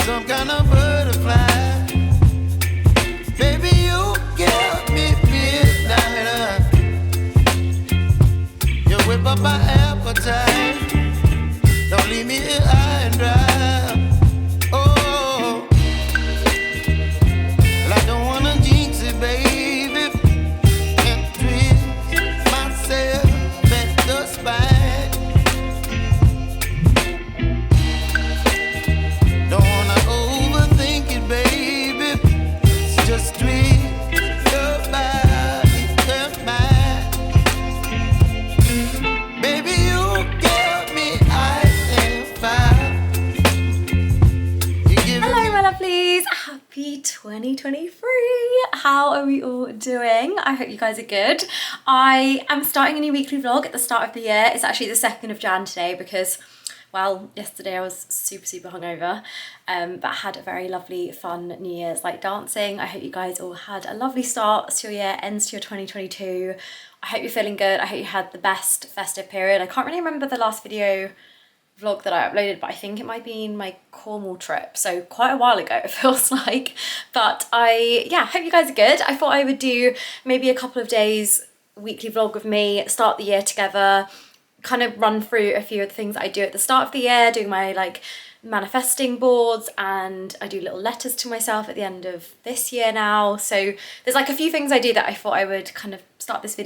some kind of butterfly. Baby, you give me midnight. You whip up my appetite. Don't leave me here high and dry. Oh, well, I don't wanna jinx it, baby, and twist myself at the spine. Don't wanna overthink it, baby. It's just twist your body and mine. Baby, you give me ice and fire. You give Hello me my lovelies, happy 2023. How are we all doing? I hope you guys are good. I am starting a new weekly vlog at the start of the year. It's actually the 2nd of Jan today because, well, yesterday I was super hungover, but I had a very lovely fun New Year's like dancing. I hope you guys all had a lovely start to your year, ends to your 2022. I hope you're feeling good. I hope you had the best festive period. I can't really remember the last video vlog that I uploaded, but I think it might be in my Cornwall trip, so quite a while ago it feels like. But yeah, hope you guys are good. I thought I would do maybe a couple of days weekly vlog with me, start the year together, kind of run through a few of the things that I do at the start of the year, doing my like manifesting boards, and I do little letters to myself at the end of this year now. So there's like a few things I do that I thought I would kind of start this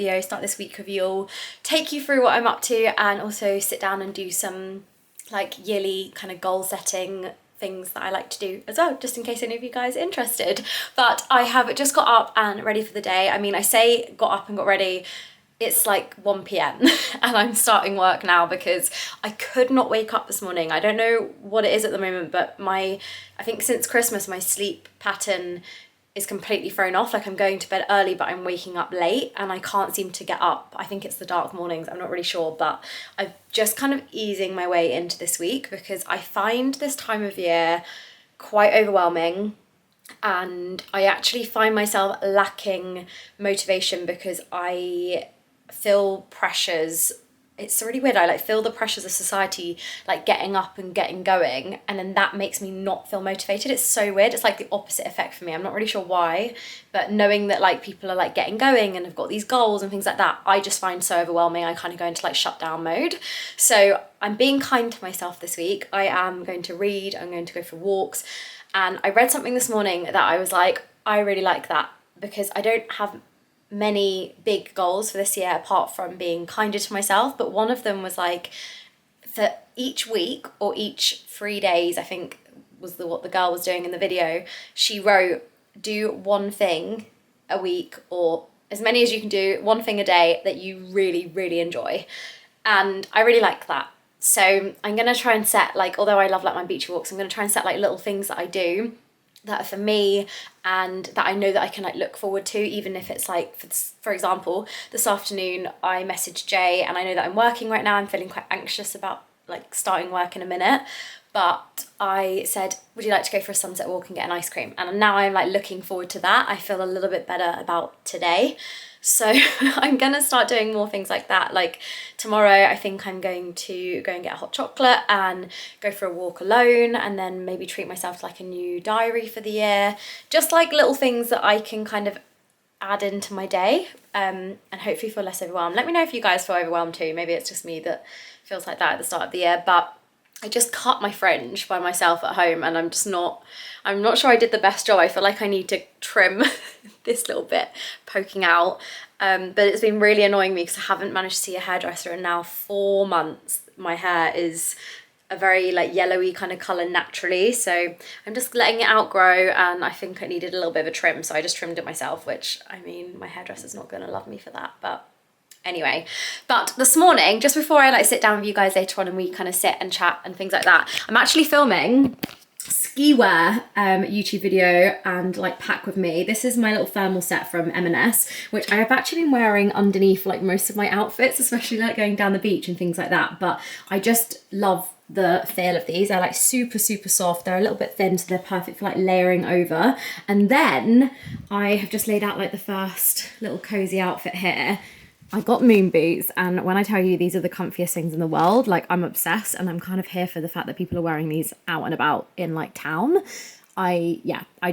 week with you all, take you through what I'm up to, and also sit down and do some like yearly kind of goal setting things that I like to do as well, just in case any of you guys are interested. But I have just got up and ready for the day. I mean, I say got up and got ready, it's like 1 p.m. and I'm starting work now because I could not wake up this morning. I don't know what it is at the moment, but I think since Christmas my sleep pattern is completely thrown off. Like I'm going to bed early but I'm waking up late and I can't seem to get up. I think it's the dark mornings, I'm not really sure, but I'm just kind of easing my way into this week because I find this time of year quite overwhelming, and I actually find myself lacking motivation because I feel pressures. It's really weird. I like feel the pressures of society, like getting up and getting going, and then that makes me not feel motivated. It's so weird. It's like the opposite effect for me. I'm not really sure why, but knowing that like people are like getting going and have got these goals and things like that, I just find so overwhelming. I kind of go into like shutdown mode. So I'm being kind to myself this week. I am going to read, I'm going to go for walks, and I read something this morning that I was like, I really like that, because I don't have many big goals for this year apart from being kinder to myself, but one of them was like for each week or each 3 days, I think was what the girl was doing in the video, she wrote do one thing a week, or as many as you can do, one thing a day that you really enjoy. And I really like that. So I'm gonna try and set, like, although I love like my beach walks, I'm gonna try and set like little things that I do that are for me and that I know that I can like look forward to, even if it's like, for example, this afternoon I messaged Jay and I know that I'm working right now. I'm feeling quite anxious about like starting work in a minute, but I said, would you like to go for a sunset walk and get an ice cream? And now I'm like looking forward to that. I feel a little bit better about today. So I'm gonna start doing more things like that. Like tomorrow, I think I'm going to go and get a hot chocolate and go for a walk alone, and then maybe treat myself to like a new diary for the year. Just like little things that I can kind of add into my day, and hopefully feel less overwhelmed. Let me know if you guys feel overwhelmed too. Maybe it's just me that feels like that at the start of the year, but I just cut my fringe by myself at home and I'm not sure I did the best job. I feel like I need to trim this little bit poking out, but it's been really annoying me because I haven't managed to see a hairdresser in now 4 months. My hair is a very like yellowy kind of colour naturally, so I'm just letting it outgrow, and I think I needed a little bit of a trim, so I just trimmed it myself, which, I mean, my hairdresser's not going to love me for that, but anyway. But this morning, just before I like sit down with you guys later on and we kind of sit and chat and things like that, I'm actually filming ski wear YouTube video and like pack with me. This is my little thermal set from M&S, which I have actually been wearing underneath like most of my outfits, especially like going down the beach and things like that. But I just love the feel of these. They're like super soft. They're a little bit thin, so they're perfect for like layering over. And then I have just laid out like the first little cozy outfit here. I got moon boots, and when I tell you these are the comfiest things in the world, like I'm obsessed, and I'm kind of here for the fact that people are wearing these out and about in like town. I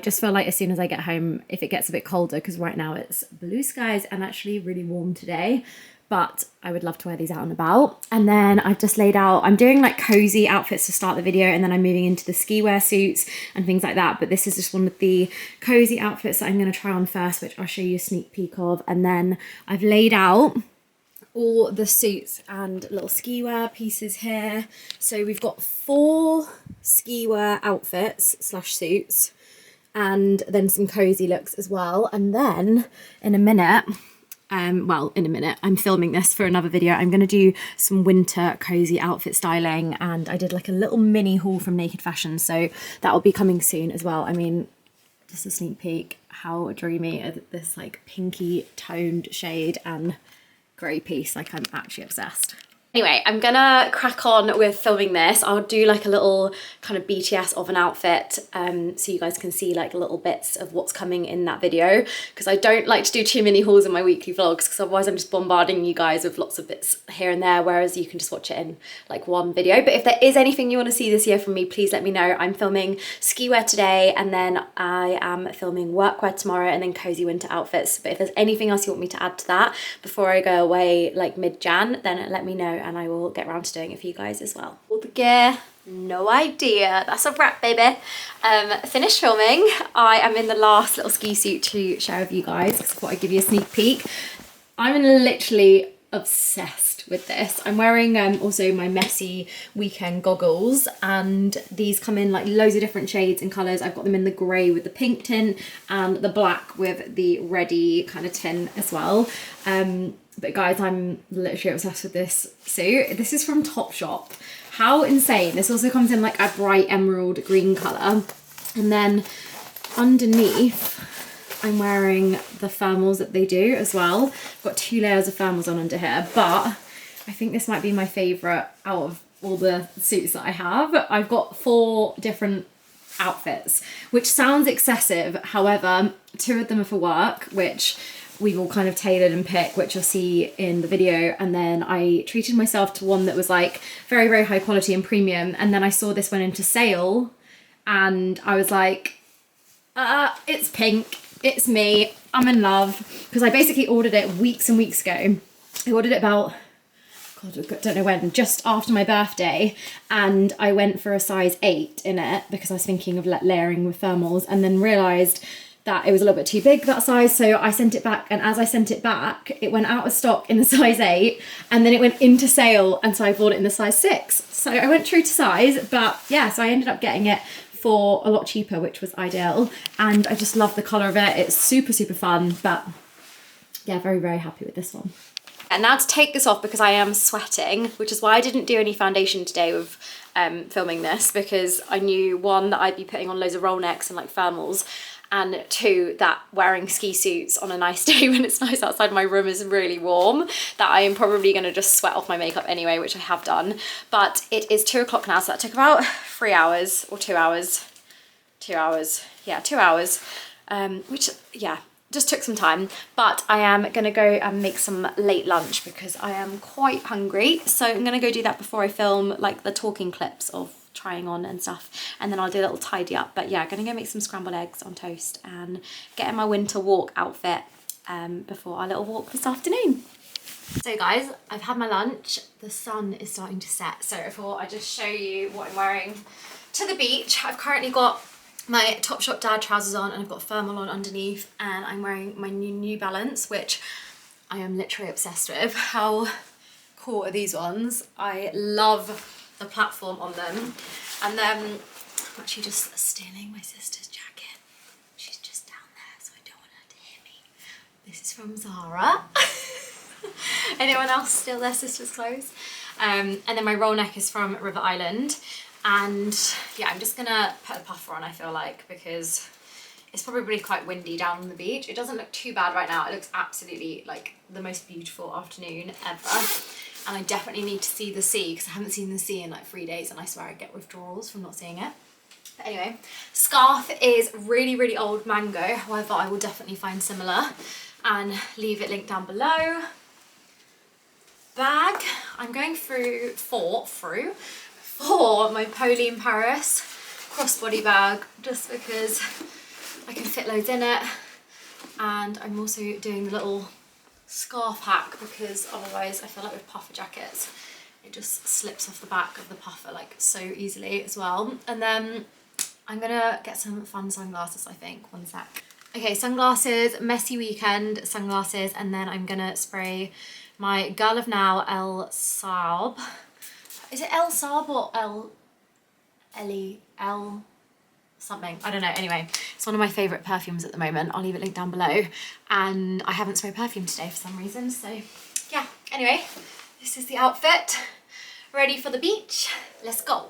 just feel like as soon as I get home, if it gets a bit colder, because right now it's blue skies and actually really warm today, but I would love to wear these out and about. And then I've just laid out, I'm doing like cozy outfits to start the video, and then I'm moving into the ski wear suits and things like that. But this is just one of the cozy outfits that I'm going to try on first, which I'll show you a sneak peek of. And then I've laid out all the suits and little ski wear pieces here. So we've got 4 ski wear outfits slash suits, and then some cozy looks as well. And then in a minute, I'm filming this for another video. I'm going to do some winter cozy outfit styling, and I did like a little mini haul from Naked Fashion, so that will be coming soon as well. I mean, just a sneak peek, how dreamy this like pinky toned shade and grey piece, like I'm actually obsessed. Anyway, I'm gonna crack on with filming this. I'll do like a little kind of BTS of an outfit so you guys can see like little bits of what's coming in that video, because I don't like to do too many hauls in my weekly vlogs, because otherwise I'm just bombarding you guys with lots of bits here and there, whereas you can just watch it in like one video. But if there is anything you want to see this year from me, please let me know. I'm filming ski wear today, and then I am filming workwear tomorrow, and then cozy winter outfits. But if there's anything else you want me to add to that before I go away like mid-Jan, then let me know and I will get around to doing it for you guys as well. All the gear, no idea. That's a wrap, baby. Finished filming. I am in the last little ski suit to share with you guys, because I thought I'd give you a sneak peek. I'm literally obsessed with this. I'm wearing also my messy weekend goggles, and these come in like loads of different shades and colours. I've got them in the grey with the pink tint and the black with the reddy kind of tint as well. But guys, I'm literally obsessed with this suit. This is from Topshop. How insane. This also comes in like a bright emerald green colour. And then underneath, I'm wearing the thermals that they do as well. I've got 2 layers of thermals on under here, but I think this might be my favourite out of all the suits that I have. I've got 4 different outfits, which sounds excessive. However, 2 of them are for work, which we've all kind of tailored and picked, which you'll see in the video. And then I treated myself to one that was like very, very high quality and premium. And then I saw this one into sale, and I was like, it's pink, it's me, I'm in love. Because I basically ordered it weeks and weeks ago. I ordered it about, God, I don't know when, just after my birthday, and I went for a size 8 in it because I was thinking of layering with thermals, and then realised that it was a little bit too big for that size, so I sent it back, and as I sent it back, it went out of stock in the size 8, and then it went into sale, and so I bought it in the size 6. So I went true to size, but yeah, so I ended up getting it for a lot cheaper, which was ideal, and I just love the colour of it. It's super, super fun, but yeah, very, very happy with this one. And now to take this off, because I am sweating, which is why I didn't do any foundation today with filming this, because I knew, 1, that I'd be putting on loads of roll necks and like thermals, and 2, that wearing ski suits on a nice day when it's nice outside, my room is really warm, that I am probably going to just sweat off my makeup anyway, which I have done. But it is 2 o'clock now, so that took about 3 hours or 2 hours. 2 hours. Yeah, 2 hours. Which, yeah, just took some time. But I am going to go and make some late lunch because I am quite hungry. So I'm going to go do that before I film like the talking clips of trying on and stuff, and then I'll do a little tidy up. But yeah, gonna go make some scrambled eggs on toast and get in my winter walk outfit before our little walk this afternoon. So guys, I've had my lunch. The sun is starting to set, so I thought I'd just show you what I'm wearing to the beach. I've currently got my Topshop dad trousers on, and I've got thermal on underneath, and I'm wearing my New Balance, which I am literally obsessed with. How cool are these ones? I love the platform on them. And then I'm actually just stealing my sister's jacket. She's just down there, so I don't want her to hear me. This is from Zara. Anyone else steal their sister's clothes? And then my roll neck is from River Island. And yeah, I'm just gonna put a puffer on, I feel like, because it's probably quite windy down on the beach. It doesn't look too bad right now. It looks absolutely like the most beautiful afternoon ever. And I definitely need to see the sea, because I haven't seen the sea in like 3 days, and I swear I get withdrawals from not seeing it. But anyway, scarf is really, really old mango. However, I will definitely find similar and leave it linked down below. bag. I'm going for my Pauline Paris crossbody bag, just because I can fit loads in it. And I'm also doing the little scarf hack, because otherwise I feel like with puffer jackets it just slips off the back of the puffer like so easily as well. And then I'm gonna get some fun sunglasses, I think. One sec. Okay, sunglasses, messy weekend sunglasses, and then I'm gonna spray my Girl of Now El Saab. Is it El Saab or El something? I don't know. Anyway, it's one of my favourite perfumes at the moment. I'll leave it linked down below. And I haven't sprayed perfume today for some reason, so yeah. Anyway, this is the outfit. Ready for the beach. Let's go.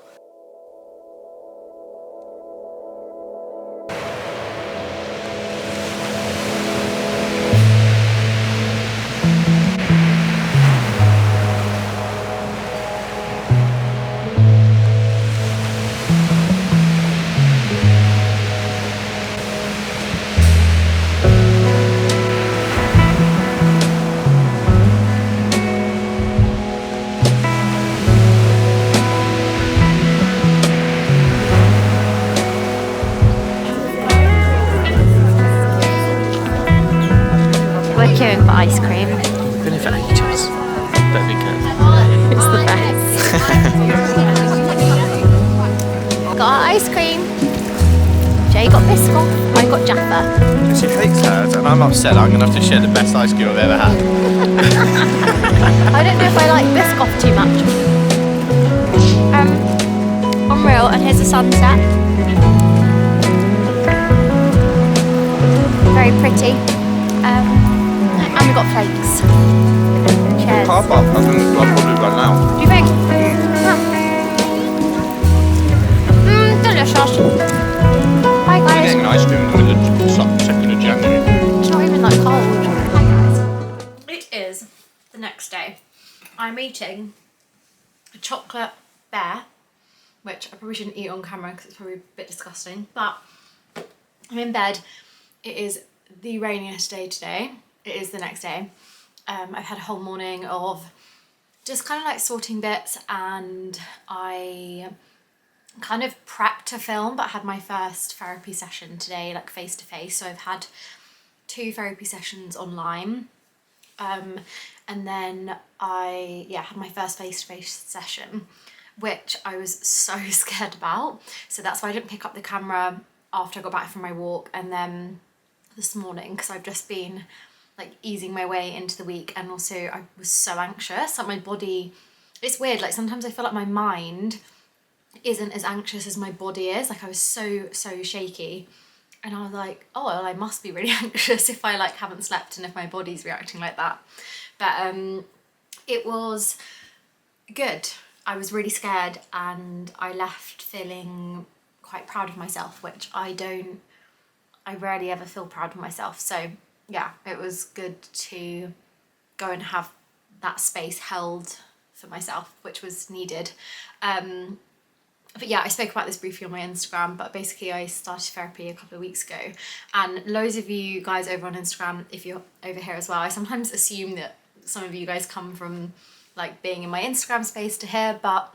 We're queuing for ice cream. We've been here for ages. Better be good. It's the best. Got our ice cream. Jay got Biscoff. I got Jaffa. She hates hers, and I'm upset. I'm going to have to share the best ice cream I've ever had. I don't know if I like Biscoff too much. Unreal, and here's the sunset. Very pretty. And we got flakes. Cheers. Car park, I think I'll probably run now. Do you think? Delicious. Bye We're guys. getting an ice cream in the middle of 2nd of January. It's not even that cold. Hi guys. It is the next day. I'm eating a chocolate bear, which I probably shouldn't eat on camera because it's probably a bit disgusting, but I'm in bed. It is the rainiest day today. It is the next day. I've had a whole morning of just kind of like sorting bits, and I kind of prepped to film, but I had my first therapy session today, like face to face. So I've had 2 therapy sessions online. And then I had my first face-to-face session, which I was so scared about. So that's why I didn't pick up the camera after I got back from my walk, and then this morning, because I've just been like easing my way into the week, and also I was so anxious. Like my body, it's weird, like sometimes I feel like my mind isn't as anxious as my body is. Like I was so shaky, and I was like, oh well, I must be really anxious if I like haven't slept and if my body's reacting like that. But it was good. I was really scared, and I left feeling quite proud of myself, which I rarely ever feel proud of myself. So yeah, it was good to go and have that space held for myself, which was needed. But yeah, I spoke about this briefly on my Instagram, but basically I started therapy a couple of weeks ago, and loads of you guys over on Instagram, if you're over here as well, I sometimes assume that some of you guys come from like being in my Instagram space to here, but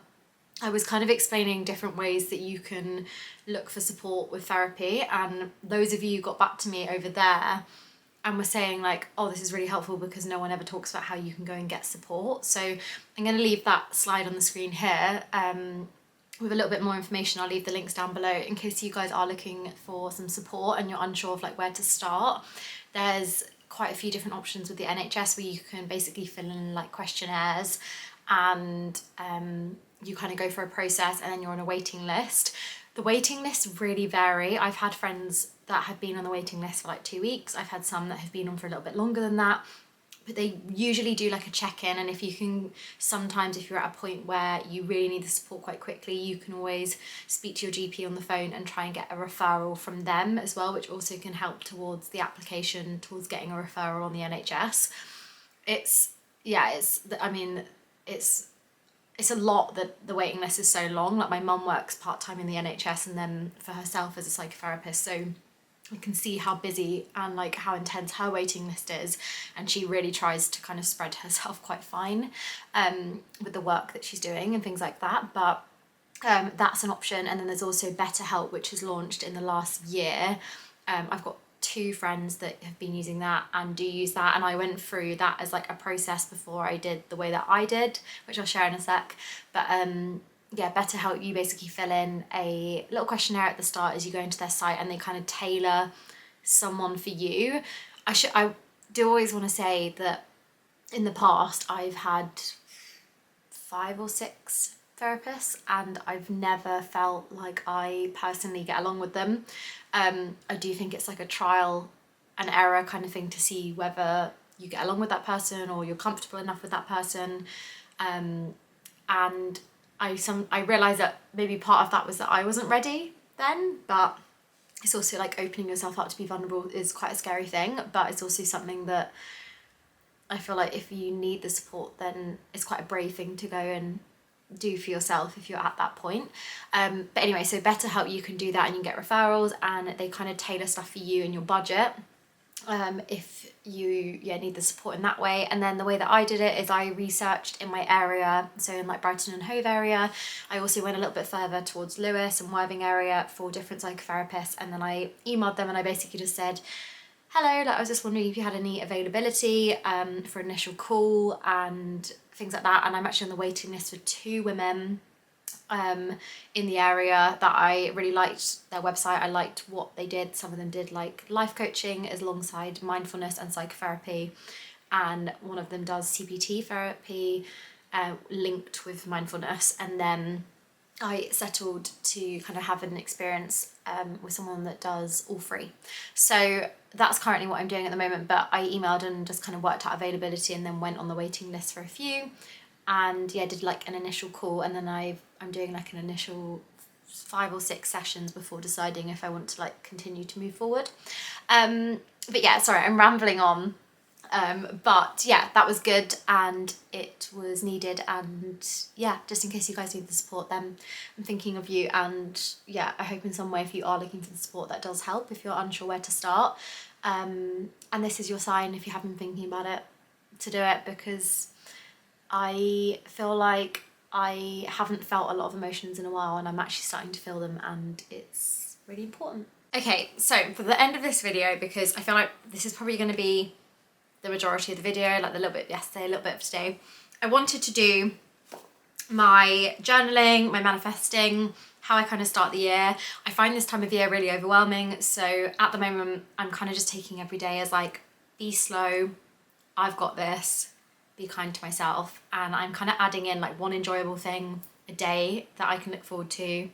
I was kind of explaining different ways that you can look for support with therapy, and those of you got back to me over there and were saying like, oh, this is really helpful because no one ever talks about how you can go and get support. So I'm going to leave that slide on the screen here with a little bit more information. I'll leave the links down below in case you guys are looking for some support and you're unsure of like where to start. There's quite a few different options with the NHS where you can basically fill in like questionnaires, and you kind of go for a process, and then you're on a waiting list. The waiting lists really vary. I've had friends that have been on the waiting list for like 2 weeks. I've had some that have been on for a little bit longer than that, but they usually do like a check-in, and if you can, sometimes if you're at a point where you really need the support quite quickly, you can always speak to your GP on the phone and try and get a referral from them as well, which also can help towards the application towards getting a referral on the NHS. It's a lot that the waiting list is so long. Like my mum works part-time in the NHS and then for herself as a psychotherapist, so I can see how busy and like how intense her waiting list is, and she really tries to kind of spread herself quite fine with the work that she's doing and things like that. But that's an option. And then there's also BetterHelp, which has launched in the last year. I've got 2 friends that have been using that and do use that, and I went through that as like a process before I did the way that I did, which I'll share in a sec. But yeah, BetterHelp, you basically fill in a little questionnaire at the start as you go into their site, and they kind of tailor someone for you. I do always want to say that in the past I've had 5 or 6 therapists, and I've never felt like I personally get along with them. I do think it's like a trial and error kind of thing to see whether you get along with that person or you're comfortable enough with that person. And I realised that maybe part of that was that I wasn't ready then, but it's also like opening yourself up to be vulnerable is quite a scary thing, but it's also something that I feel like if you need the support, then it's quite a brave thing to go and do for yourself if you're at that point. But anyway, so BetterHelp, you can do that and you can get referrals, and they kind of tailor stuff for you and your budget if you need the support in that way. And then the way that I did it is I researched in my area, so in like Brighton and Hove area. I also went a little bit further towards Lewis and Worthing area for different psychotherapists, and then I emailed them and I basically just said, hello, like I was just wondering if you had any availability for an initial call and things like that. And I'm actually on the waiting list for 2 women in the area that I really liked their website. I liked what they did. Some of them did like life coaching as alongside mindfulness and psychotherapy, and one of them does CBT therapy linked with mindfulness. And then I settled to kind of have an experience with someone that does all 3. So that's currently what I'm doing at the moment, but I emailed and just kind of worked out availability and then went on the waiting list for a few, and yeah, did like an initial call, and then I'm doing like an initial 5 or 6 sessions before deciding if I want to like continue to move forward. But yeah, sorry, I'm rambling on. But yeah, that was good and it was needed, and yeah, just in case you guys need the support, then I'm thinking of you, and yeah, I hope in some way if you are looking for the support that does help if you're unsure where to start. And this is your sign, if you have been thinking about it, to do it, because I feel like I haven't felt a lot of emotions in a while and I'm actually starting to feel them, and it's really important. Okay, so for the end of this video, because I feel like this is probably going to be the majority of the video, like the little bit of yesterday, a little bit of today, I wanted to do my journaling, my manifesting, how I kind of start the year. I find this time of year really overwhelming, so at the moment I'm kind of just taking every day as like, be slow, I've got this, be kind to myself, and I'm kind of adding in like one enjoyable thing a day that I can look forward to,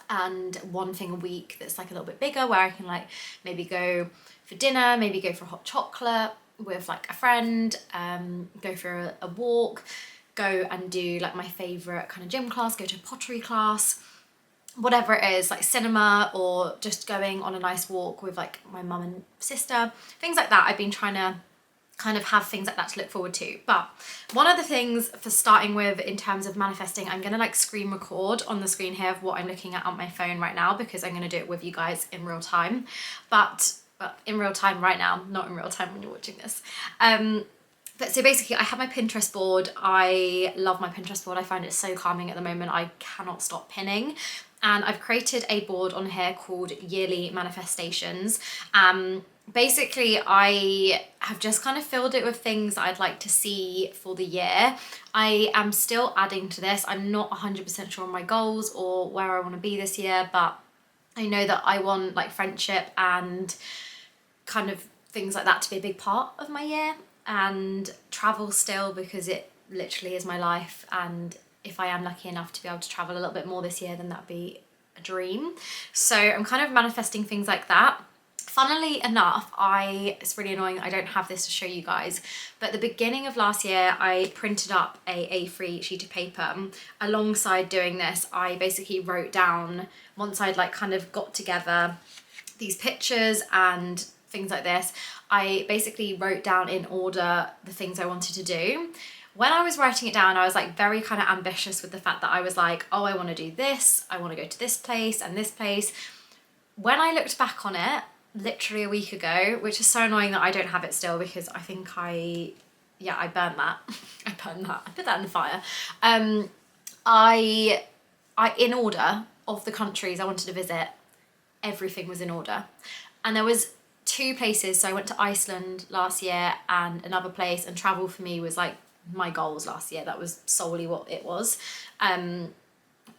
and one thing a week that's like a little bit bigger where I can like maybe go for dinner, maybe go for hot chocolate with like a friend, go for a walk, go and do like my favourite kind of gym class, go to a pottery class, whatever it is, like cinema, or just going on a nice walk with like my mum and sister, things like that. I've been trying to kind of have things like that to look forward to. But one of the things for starting with in terms of manifesting, I'm gonna like screen record on the screen here of what I'm looking at on my phone right now, because I'm gonna do it with you guys in real time. But in real time right now, not in real time when you're watching this. But so basically I have my Pinterest board. I love my Pinterest board. I find it so calming at the moment. I cannot stop pinning. And I've created a board on here called Yearly Manifestations. Basically, I have just kind of filled it with things that I'd like to see for the year. I am still adding to this. I'm not 100% sure on my goals or where I want to be this year, but I know that I want like friendship and kind of things like that to be a big part of my year, and travel still, because it literally is my life, and if I am lucky enough to be able to travel a little bit more this year, then that'd be a dream. So I'm kind of manifesting things like that. Funnily enough, it's really annoying I don't have this to show you guys, but at the beginning of last year I printed up a A3 sheet of paper. Alongside doing this, I basically wrote down, once I'd like kind of got together these pictures and things like this, I basically wrote down in order the things I wanted to do. When I was writing it down, I was like very kind of ambitious with the fact that I was like, oh, I want to do this, I want to go to this place and this place. When I looked back on it, literally a week ago, which is so annoying that I don't have it still, because I think I burned that. I put that in the fire. I in order of the countries I wanted to visit, everything was in order. And there was 2 places, so I went to Iceland last year and another place, and travel for me was like my goals last year. That was solely what it was. And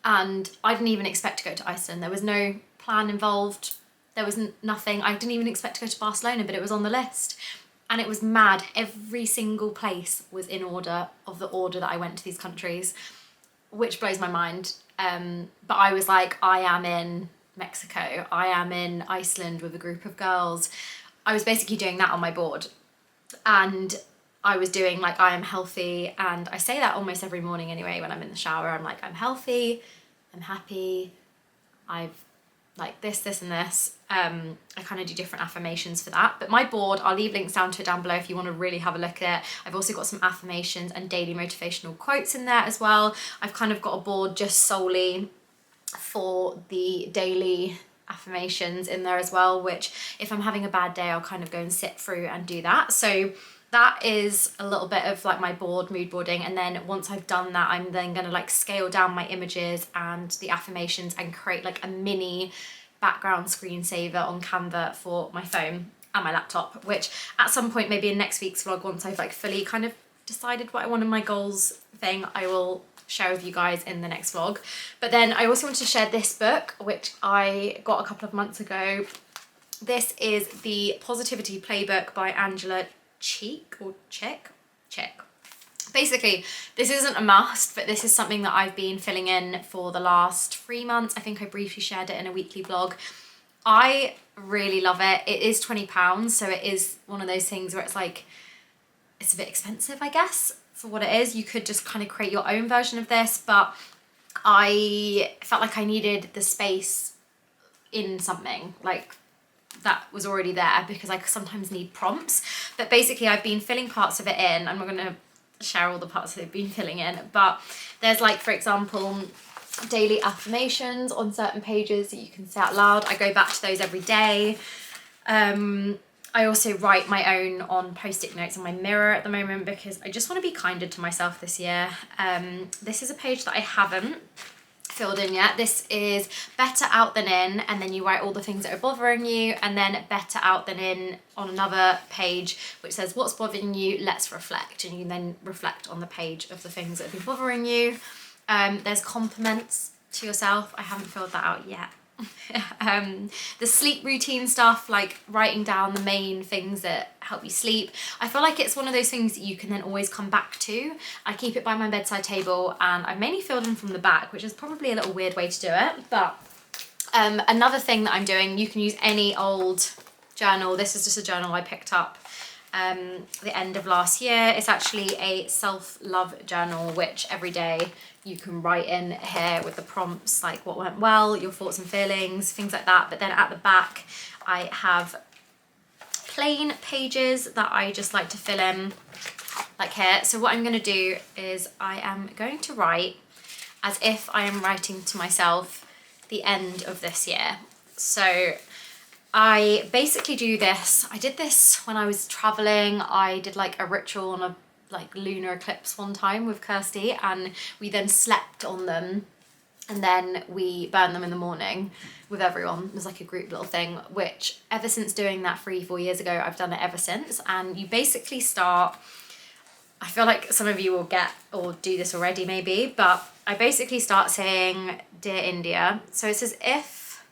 I didn't even expect to go to Iceland. There was no plan involved. There was nothing. I didn't even expect to go to Barcelona, but it was on the list. And it was mad. Every single place was in order of the order that I went to these countries, which blows my mind. But I was like, I am in Mexico. I am in Iceland with a group of girls. I was basically doing that on my board. And I was doing like, I am healthy. And I say that almost every morning anyway, when I'm in the shower. I'm like, I'm healthy, I'm happy, I've like this and this. I kind of do different affirmations for that. But my board, I'll leave links down to it down below if you want to really have a look at it. I've also got some affirmations and daily motivational quotes in there as well. I've kind of got a board just solely for the daily affirmations in there as well, which if I'm having a bad day, I'll kind of go and sit through and do that. So that is a little bit of like my board, mood boarding. And then once I've done that, I'm then going to like scale down my images and the affirmations and create like a mini background screensaver on Canva for my phone and my laptop, which at some point, maybe in next week's vlog, once I've like fully kind of decided what I want in my goals thing, I will share with you guys in the next vlog. But then I also want to share this book, which I got a couple of months ago. This is the Positivity Playbook by Angela Chick. Basically, this isn't a must, but this is something that I've been filling in for the last 3 months. I think I briefly shared it in a weekly vlog. I really love it. It is £20, so it is one of those things where it's like, it's a bit expensive, I guess, for what it is. You could just kind of create your own version of this, but I felt like I needed the space in something like that was already there, because I sometimes need prompts. But basically I've been filling parts of it in. I'm not going to share all the parts that I've been filling in, but there's like, for example, daily affirmations on certain pages that you can say out loud. I go back to those every day. I also write my own on post-it notes on my mirror at the moment, because I just want to be kinder to myself this year. This is a page that I haven't filled in yet. This is better out than in, and then you write all the things that are bothering you, and then better out than in on another page which says what's bothering you, let's reflect, and you then reflect on the page of the things that have been bothering you. There's compliments to yourself. I haven't filled that out yet. The sleep routine stuff, like writing down the main things that help you sleep. I feel like it's one of those things that you can then always come back to. I keep it by my bedside table, and I mainly filled in from the back, which is probably a little weird way to do it. But another thing that I'm doing, you can use any old journal. This is just a journal I picked up the end of last year. It's actually a self-love journal, which every day you can write in here with the prompts, like what went well, your thoughts and feelings, things like that. But then at the back, I have plain pages that I just like to fill in, like here. So what I'm going to do is I am going to write as if I am writing to myself the end of this year. So I basically do this. I did this when I was traveling. I did like a ritual on a like lunar eclipse one time with Kirsty, and we then slept on them, and then we burned them in the morning with everyone. It was like a group little thing, which ever since doing that 3-4 years ago, I've done it ever since. And you basically start, I feel like some of you will get or do this already maybe, but I basically start saying, Dear India. So it's as if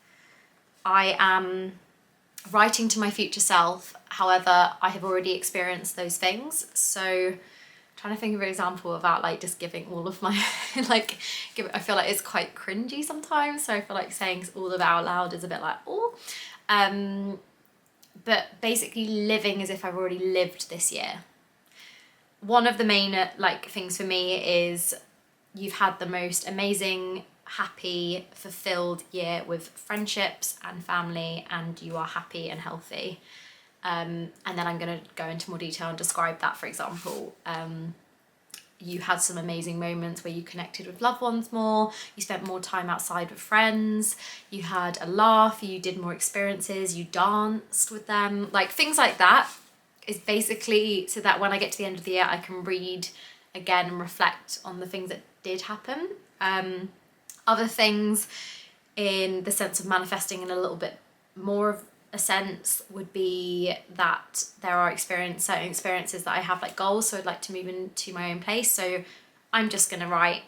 I am writing to my future self. However, I have already experienced those things. So trying to think of an example without like just giving all of my like I feel like it's quite cringy sometimes, so I feel like saying all of it out loud is a bit like but basically living as if I've already lived this year. One of the main like things for me is you've had the most amazing, happy, fulfilled year with friendships and family, and you are happy and healthy. And then I'm going to go into more detail and describe that, for example. you had some amazing moments where you connected with loved ones more, you spent more time outside with friends, you had a laugh, you did more experiences, you danced with them, like things like that is basically so that when I get to the end of the year I can read again and reflect on the things that did happen. Other things in the sense of manifesting in a little bit more of a sense would be that there are certain experiences that I have like goals, so I'd like to move into my own place. So I'm just gonna write,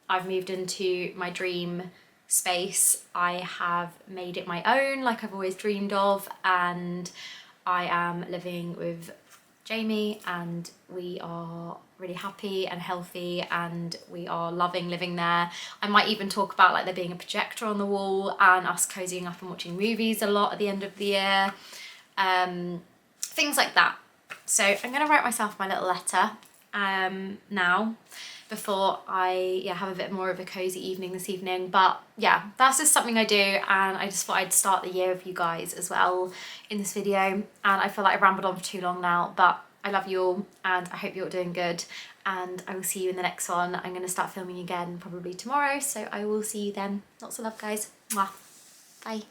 I've moved into my dream space, I have made it my own like I've always dreamed of, and I am living with Jamie and we are really happy and healthy and we are loving living there. I might even talk about like there being a projector on the wall and us cozying up and watching movies a lot at the end of the year, things like that. So I'm gonna write myself my little letter now before I have a bit more of a cozy evening this evening. But yeah, that's just something I do, and I just thought I'd start the year with you guys as well in this video. And I feel like I've rambled on for too long now, but I love you all and I hope you're all doing good, and I will see you in the next one. I'm going to start filming again probably tomorrow, so I will see you then. Lots of love, guys. Mwah. Bye.